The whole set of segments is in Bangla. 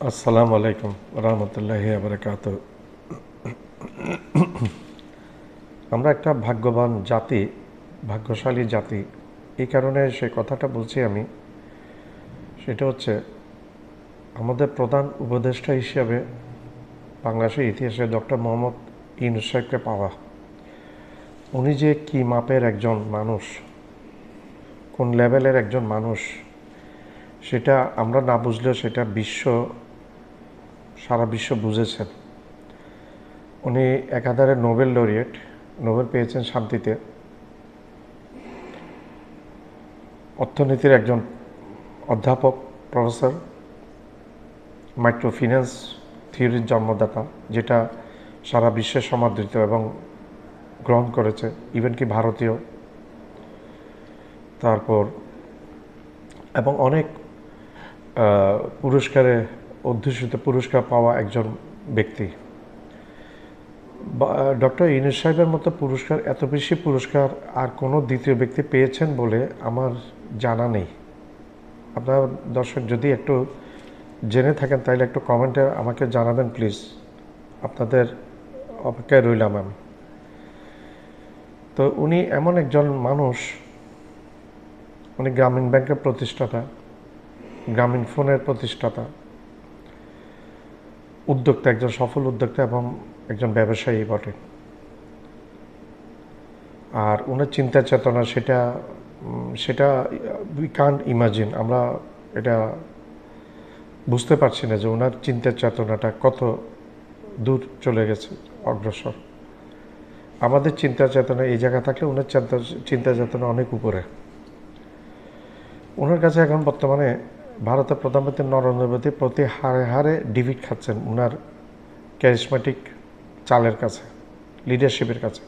আসসালামু আলাইকুম রহমতুল্লাহি বারাকাত। আমরা একটা ভাগ্যবান জাতি, ভাগ্যশালী জাতি। এই কারণে সে কথাটা বলছি আমি, সেটা হচ্ছে আমাদের প্রধান উপদেষ্টা হিসেবে বাংলাদেশের ইতিহাসে ডক্টর মোহাম্মদ ইউনূস সাহেবকে পাওয়া। উনি যে কী মাপের একজন মানুষ, কোন লেভেলের একজন মানুষ, সেটা আমরা না বুঝলেও সেটা সারা বিশ্ব বুঝেছেন। উনি একাধারে নোবেল লরিয়েট, নোবেল পেয়েছেন শান্তিতে। অর্থনীতির একজন অধ্যাপক, প্রফেসর, মাইক্রো ফিন্যান্স থিওরির জন্মদাতা, যেটা সারা বিশ্বে সমাদৃত এবং গ্রহণ করেছে, ইভেন কি ভারতীয়। তারপর এবং অনেক পুরস্কারে অধ্যুষিত পুরস্কার পাওয়া একজন ব্যক্তি। ডক্টর ইউনূস সাহেবের মতো পুরস্কার, এত বেশি পুরস্কার আর কোনো দ্বিতীয় ব্যক্তি পেয়েছেন বলে আমার জানা নেই। আপনার দর্শক যদি একটু জেনে থাকেন তাহলে একটু কমেন্টে আমাকে জানাবেন প্লিজ। আপনাদের অপেক্ষায় রইলাম আমি। তো উনি এমন একজন মানুষ, উনি গ্রামীণ ব্যাংকের প্রতিষ্ঠাতা, গ্রামীণ ফোনের প্রতিষ্ঠাতা, উদ্যোক্তা, একজন সফল উদ্যোক্তা এবং একজন ব্যবসায়ী বটে। আর ওনার চিন্তা চেতনা, সেটা উই কান্ট ইমাজিন। আমরা এটা বুঝতে পারছি না যে ওনার চিন্তা চেতনাটা কত দূর চলে গেছে, অগ্রসর। আমাদের চিন্তা চেতনা এই জায়গা থাকলে ওনার চিন্তা চেতনা অনেক উপরে। ওনার কাছে এখন বর্তমানে ভারতের প্রধানমন্ত্রী নরেন্দ্র মোদী প্রতি হারে হারে ডিফিট খাচ্ছেন ওনার ক্যারিসমেটিক চালের কাছে, লিডারশিপের কাছে।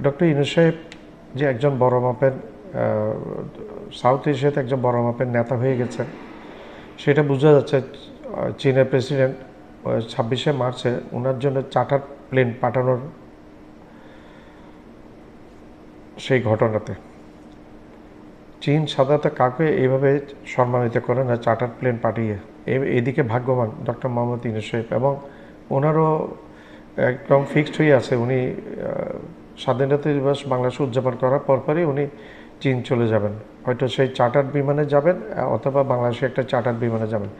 ডক্টর ইউনূস সাহেব যে একজন বড় মাপের সাউথ এশিয়াতে একজন বড় মাপের নেতা হয়ে গেছে, সেটা বোঝা যাচ্ছে চীনের প্রেসিডেন্ট 26শে মার্চে ওনার জন্য চার্টার প্লেন পাঠানোর সেই ঘটনাতে। চীন সাধারণত কাউকে এইভাবে সম্মানিত করে না, চার্টার প্লেন পাঠিয়ে। এদিকে ভাগ্যবান ডক্টর মোহাম্মদ ইউনূস সাহেব, এবং ওনারও একদম ফিক্সড হয়ে আছে উনি স্বাধীনতা দিবস বাংলাদেশে উদযাপন করার পরপরই উনি চীন চলে যাবেন। হয়তো সেই চার্টার বিমানে যাবেন অথবা বাংলাদেশে একটা চার্টার বিমানে যাবেন,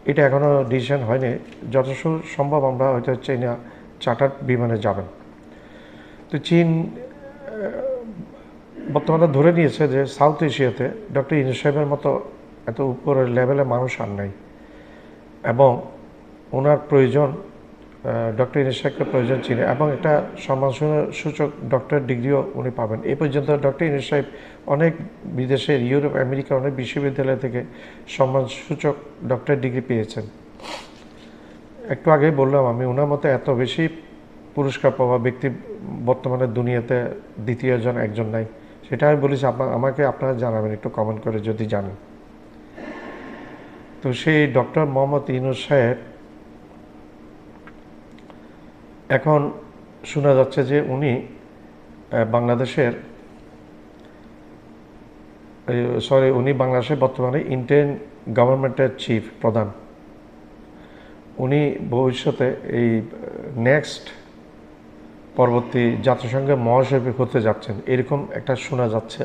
এটা এখনও ডিসিশন হয়নি। যতদূর সম্ভব আমরা হয়তো চীনা চার্টার বিমানে যাবেন। তো চীন বর্তমানে ধরে নিয়েছে যে সাউথ এশিয়াতে ডক্টর ইউনূস সাহেবের মতো এত উপরের লেভেলে মানুষ আর নাই, এবং ওনার প্রয়োজন, ডক্টর ইউনূস সাহেবকে প্রয়োজন চীনে, এবং একটা সম্মানসূচক ডক্টর ডিগ্রিও উনি পাবেন। এই পর্যন্ত ডক্টর ইউনূস সাহেব অনেক বিদেশের, ইউরোপ, আমেরিকা অনেক বিশ্ববিদ্যালয় থেকে সম্মানসূচক ডক্টর ডিগ্রি পেয়েছেন। একটু আগেই বললাম আমি, ওনার মতো এত বেশি পুরস্কার পাওয়া ব্যক্তি বর্তমানে দুনিয়াতে দ্বিতীয়জন একজন নাই। সেটা আমি বলেছি, আমাকে আপনারা জানাবেন একটু কমেন্ট করে যদি জানেন। তো সেই ডক্টর মোহাম্মদ ইউনূস সাহেব এখন শোনা যাচ্ছে যে উনি বাংলাদেশের বর্তমানে ইন্ডিয়ান গভর্নমেন্টের চিফ প্রধান। উনি ভবিষ্যতে এই নেক্সট পরবর্তী জাতিসংঘের মহাসচিব হতে যাচ্ছেন, এরকম একটা শোনা যাচ্ছে,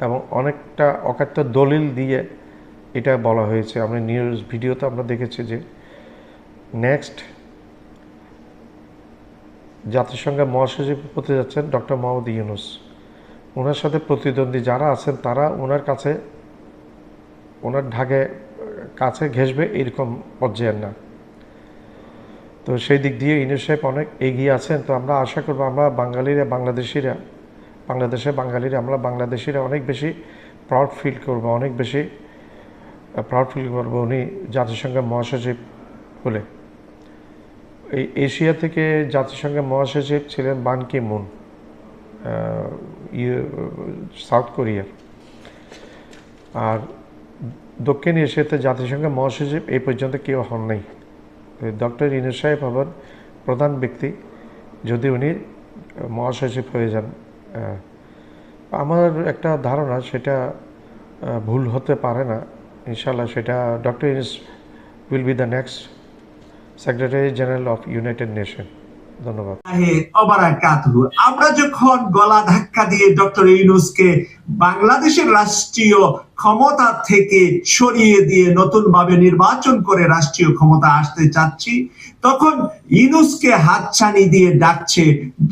এবং অনেকটা অকাট্য দলিল দিয়ে এটা বলা হয়েছে। আমরা নিউজ ভিডিওতে আমরা দেখেছি যে নেক্সট জাতিসংঘের মহাসচিব হতে যাচ্ছেন ডক্টর মোহাম্মদ ইউনূস। ওনার সাথে প্রতিদ্বন্দ্বী যারা আছেন তারা ওনার কাছে, ওনার কাছে ঘেঁষবে এরকম পর্যায়ের না। তো সেই দিক দিয়ে ইউনূস সাহেব অনেক এগিয়ে আছেন। তো আমরা আশা করবো আমরা আমরা বাংলাদেশিরা অনেক বেশি প্রাউড ফিল করবো উনি জাতিসংঘের মহাসচিব হলে। এই এশিয়া থেকে জাতিসংঘের মহাসচিব ছিলেন বান কি মুন, সাউথ কোরিয়ার। আর দক্ষিণ এশিয়াতে জাতিসংঘের মহাসচিব এই পর্যন্ত কেউ হন নাই। ডক্টর ইউনূস সাহেব হবেন প্রধান ব্যক্তি যদি উনি মহাসচিব হয়ে যান। আমার একটা ধারণা, সেটা ভুল হতে পারে না, ইনশাআল্লাহ সেটা doctor Yunus will be the next secretary general of United nation. ধন্যবাদ। আমরা যখন গলা ধাক্কা দিয়ে ডক্টর ইউনূসকে বাংলাদেশের রাষ্ট্রীয় ক্ষমতা থেকে সরিয়ে দিয়ে নতুন ভাবে নির্বাচন করে রাষ্ট্রীয় ক্ষমতা আসতে চাচ্ছি, তখন ইউনূসকে হাতছানি দিয়ে ডাকছে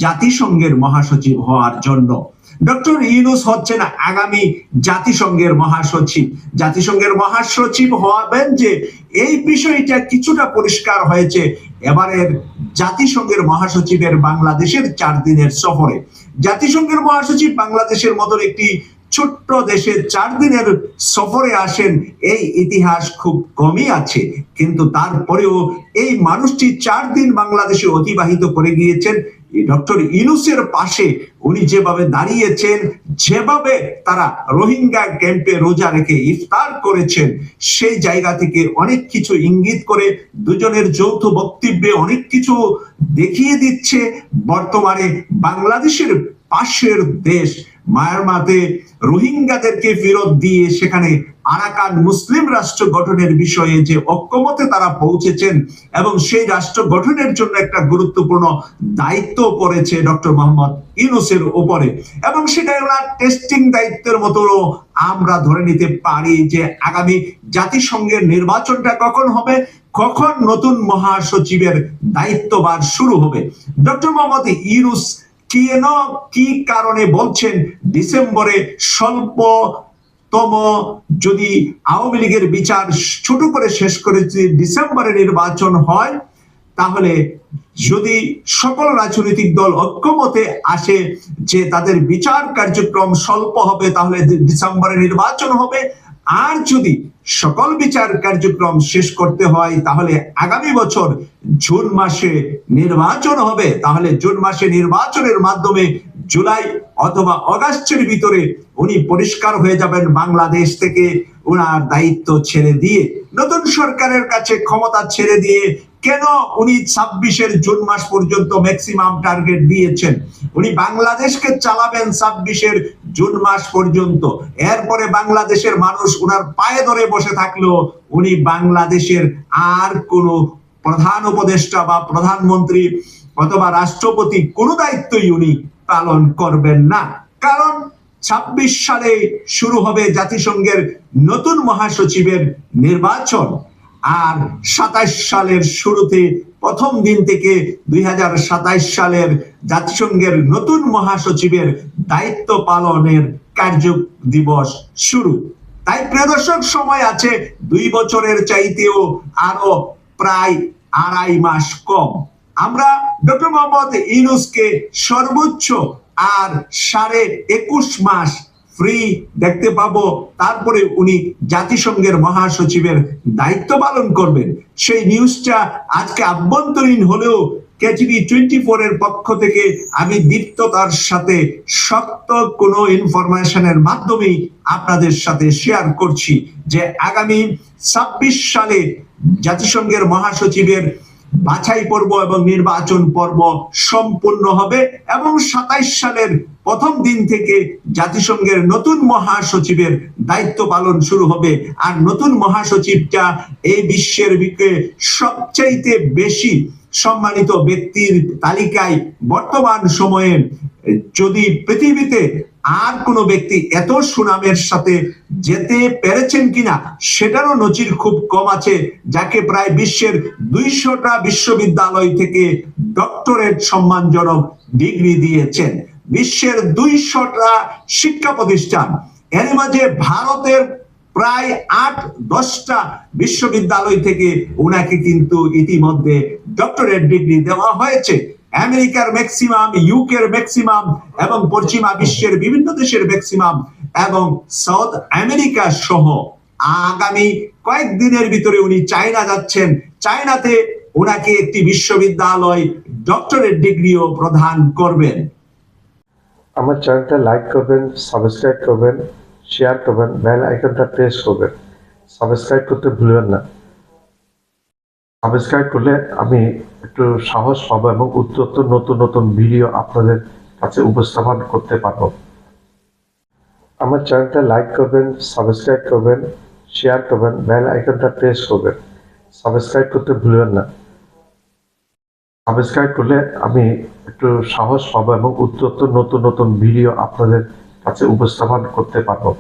জাতিসংঘের মহাসচিব হওয়ার জন্য। ডক্টর ইউনূস হচ্ছেন আগামী জাতিসংঘের মহাসচিব। জাতিসংঘের মহাসচিব হবেন যে এই বিষয়টা কিছুটা পরিষ্কার হয়েছে এবারের জাতিসংঘের মহাসচিবের বাংলাদেশের 4 দিনের সফরে। জাতিসংঘের মহাসচিব বাংলাদেশের মতন একটি ছোট্ট দেশে 4 দিনের সফরে আসেন, এই ইতিহাস খুব কমই আছে। কিন্তু তারপরেও এই মানুষটি 4 দিন বাংলাদেশে অতিবাহিত করে গিয়েছেন। ডক্টর ইউনূসের পাশে উনি যেভাবে দাঁড়িয়েছেন, যেভাবে তারা রোহিঙ্গা ক্যাম্পে রোজা রেখে ইফতার করেছেন, সেই জায়গা থেকে অনেক কিছু ইঙ্গিত করে দুজনের যৌথ বক্তব্যে অনেক কিছু দেখিয়ে দিচ্ছে। বর্তমানে বাংলাদেশের পাশের দেশ মায়ানমারে রোহিঙ্গাদেরকে ফেরত দিয়ে সেখানে আরাকান মুসলিম রাষ্ট্র গঠনের বিষয়ে যে ঐক্যমতে তারা পৌঁছেছেন এবং সেই রাষ্ট্র গঠনের জন্য একটা গুরুত্বপূর্ণ দায়িত্ব পড়েছে ডক্টর মোহাম্মদ ইউনূসের উপরে, এবং সেটা ওনার টেস্টিং দায়িত্বের মতো আমরা ধরে নিতে পারি যে আগামী জাতিসংঘের নির্বাচনটা কখন হবে, কখন নতুন মহাসচিবের দায়িত্বভার শুরু হবে। ডক্টর মোহাম্মদ ইউনূস কেন কি কারণে বলছেন ডিসেম্বরে স্বল্পতম যদি আওয়ামী লীগের বিচার ছোট করে শেষ করে ডিসেম্বরে নির্বাচন হয়, তাহলে যদি সকল রাজনৈতিক দল ঐক্যমতে আসে যে তাদের বিচার কার্যক্রম স্বল্প হবে, তাহলে ডিসেম্বরে নির্বাচন হবে। আর যদি সকল বিচার কার্যক্রম শেষ করতে হয় তাহলে আগামী বছর জুন মাসে নির্বাচন হবে। তাহলে জুন মাসে নির্বাচনের মাধ্যমে জুলাই অথবা অগাস্টের ভিতরে উনি পরিষ্কার হয়ে যাবেন বাংলাদেশ থেকে, ওনার দায়িত্ব ছেড়ে দিয়ে নতুন সরকারের কাছে ক্ষমতা ছেড়ে দিয়ে। কেন উনি 26-এর জুন মাস পর্যন্ত ম্যাক্সিমাম টার্গেট দিয়েছেন? উনি বাংলাদেশকে চালাবেন 26-এর জুন মাস পর্যন্ত। এরপরে বাংলাদেশের মানুষ ওনার পায়ে ধরে বসে থাকলেও উনি বাংলাদেশের আর কোনো প্রধান উপদেষ্টা বা প্রধানমন্ত্রী অথবা রাষ্ট্রপতি কোনো দায়িত্বই উনি পালন করবেন না। কারণ 26 সালে শুরু হবে জাতিসংঘের নতুন মহাসচিবের নির্বাচন, আর 27 সালের শুরুতে প্রথম দিন থেকে 2027 সালের জাতিসংঘের নতুন মহাসচিবের দায়িত্ব পালনের কার্য দিবস শুরু। তাই প্রিয় দর্শক, সময় আছে 2 বছরের চাইতেও আরো প্রায় 2.5 মাস কম। আমরা ডক্টর মোহাম্মদ ইউনূসকে সর্বোচ্চ আর 21.5 মাস ফ্রি দেখতে পাবো, তারপরে উনি জাতিসংঘের মহাসচিবের দায়িত্ব পালন করবেন। সেই নিউজটা আজকে আভ্যন্তরীণ হলেও কেটিভি 24 এর পক্ষ থেকে আমি দীপ্ততার সাথে শক্ত কোনো ইনফরমেশনের মাধ্যমে আপনাদের সাথে শেয়ার করছি যে আগামী 26 সালে জাতিসংঘের মহাসচিবের বাছাই পর্ব এবং নির্বাচন পর্ব সম্পূর্ণ হবে এবং 27 সালের প্রথম দিন থেকে জাতিসংঘের নতুন মহাসচিবের দায়িত্ব পালন শুরু হবে। আর নতুন মহাসচিবটা এই বিশ্বের বুকে সবচাইতে বেশি সম্মানিত ব্যক্তির তালিকায় বর্তমান সময়ে যদি পৃথিবীতে আর কোন ব্যক্তি এত সুনামের সাথে যেতে পেরেছেন কিনা সেটারও নজির খুব কম আছে, যাকে প্রায় বিশ্বের 200টা বিশ্ববিদ্যালয় থেকে ডক্টরেট সম্মানজনক ডিগ্রি দিয়েছেন। বিশ্বের 200টা শিক্ষা প্রতিষ্ঠান, এর মাঝে ভারতের প্রায় 8-10টা বিশ্ববিদ্যালয় থেকে ওনাকে কিন্তু ইতিমধ্যে ডক্টরেট ডিগ্রি দেওয়া হয়েছে। আমেরিকার ম্যাক্সিমাম, ইউকের ম্যাক্সিমাম এবং পশ্চিমা বিশ্বের বিভিন্ন দেশের ম্যাক্সিমাম এবং সাউথ আমেরিকা সহ আগামী কয়েকদিনের ভিতরে উনি চায়না যাচ্ছেন। চায়নাতে ওনাকে একটি বিশ্ববিদ্যালয় ডক্টরেট ডিগ্রিও প্রদান করবেন। আমার চ্যানেলটা লাইক করবেন, সাবস্ক্রাইব করবেন, শেয়ার করবেন, বেল আইকনটা প্রেস করবেন। সাবস্ক্রাইব করতে ভুলবেন না। সাবস্ক্রাইব করলে আমি একটু সাহস পাবো এবং উত্তর নতুন নতুন ভিডিও আপনাদের কাছে উপস্থাপন করতে পারবো। আমার চ্যানেলটা লাইক করবেন, সাবস্ক্রাইব করবেন, শেয়ার করবেন, বেল আইকনটা প্রেস করবেন, সাবস্ক্রাইব করতে ভুলবেন না। সাবস্ক্রাইব করলে আমি একটু সাহস পাবো এবং উত্তর নতুন নতুন ভিডিও আপনাদের কাছে উপস্থাপন করতে পারবো।